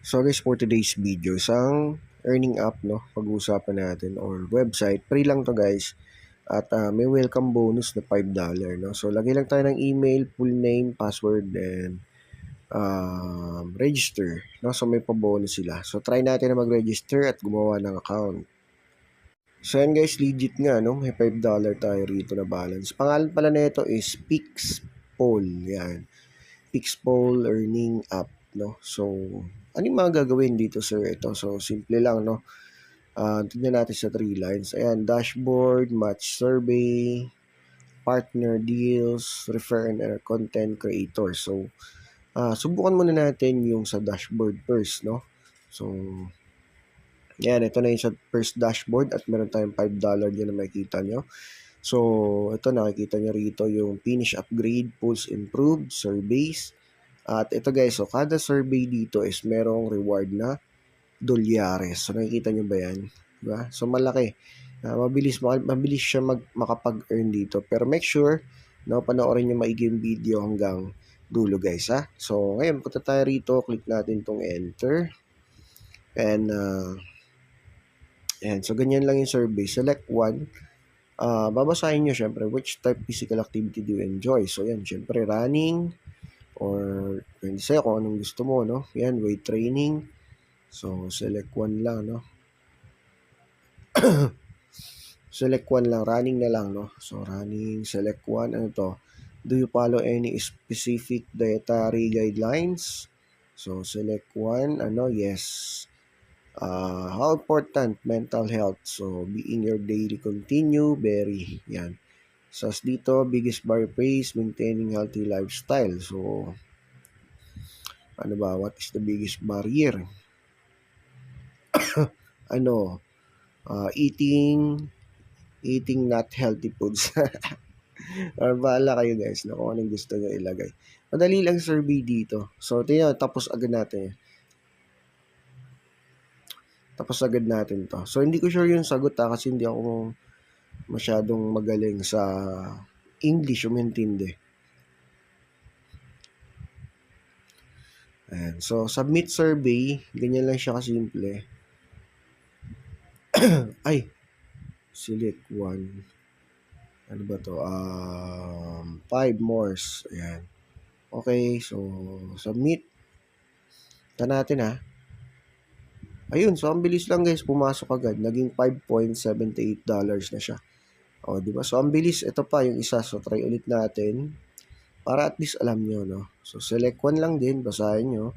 So guys, for today's video, isang earning app, no, pag-uusapan natin, or website. Free lang to guys. At may welcome bonus na $5, no. So lagay lang tayo ng email, full name, password, and register, no. So may pa-bonus sila. So try natin na mag-register at gumawa ng account. So yan guys, legit nga, no. May $5 tayo rito na balance. Pangalan pala nito is Pixpol. Yan. Pixpol earning app, no. So ano yung mga gagawin dito, sir? Ito, so simple lang, no. Tignan natin sa 3 lines. Ayan, dashboard, match survey, partner deals, refer and content creator. So subukan muna natin yung sa dashboard first, no. So yan, ito na yung sa first dashboard at meron tayong $5 dyan na makikita nyo. So ito, nakikita nyo rito yung finish upgrade, pulse improved, surveys. At ito guys, so kada survey dito is merong reward na $. So nakikita nyo ba yan? Diba? So malaki. Mabilis siya makapag-earn dito. Pero make sure na panoorin nyo maigi yung video hanggang dulo guys, ha. So ngayon, punta tayo rito, click natin tong enter. And so ganyan lang yung survey. Select one. Babasahin nyo syempre, which type physical activity do you enjoy? So yan, syempre running, or pwede sa'yo kung anong gusto mo, no. Yan, weight training. So select one lang, no. Select one lang, running na lang, no. So running, select one. Ano to? Do you follow any specific dietary guidelines? So select one, yes. How important mental health? So being your daily continue, very. Yan. So dito, biggest barrier maintaining healthy lifestyle. So ano ba, what is the biggest barrier? Eating not healthy foods. Bahala kayo guys na kung anong gusto nyo ilagay. Madali lang survey dito. So tingnan, tapos agad natin. To. So hindi ko sure yung sagot kasi hindi ako masyadong magaling sa English umintindi. Ayan. So submit survey, ganyan lang siya kasimple. Ay, select one. Ano ba to? 5 more. Ayan. Okay, so submit. Ito natin ha. Ayun, so ang bilis lang guys, pumasok agad. Naging $5.78 na siya. O, di ba? So ang bilis, ito pa yung isa. So try ulit natin para at least alam nyo, no. So select one lang din, basahin nyo.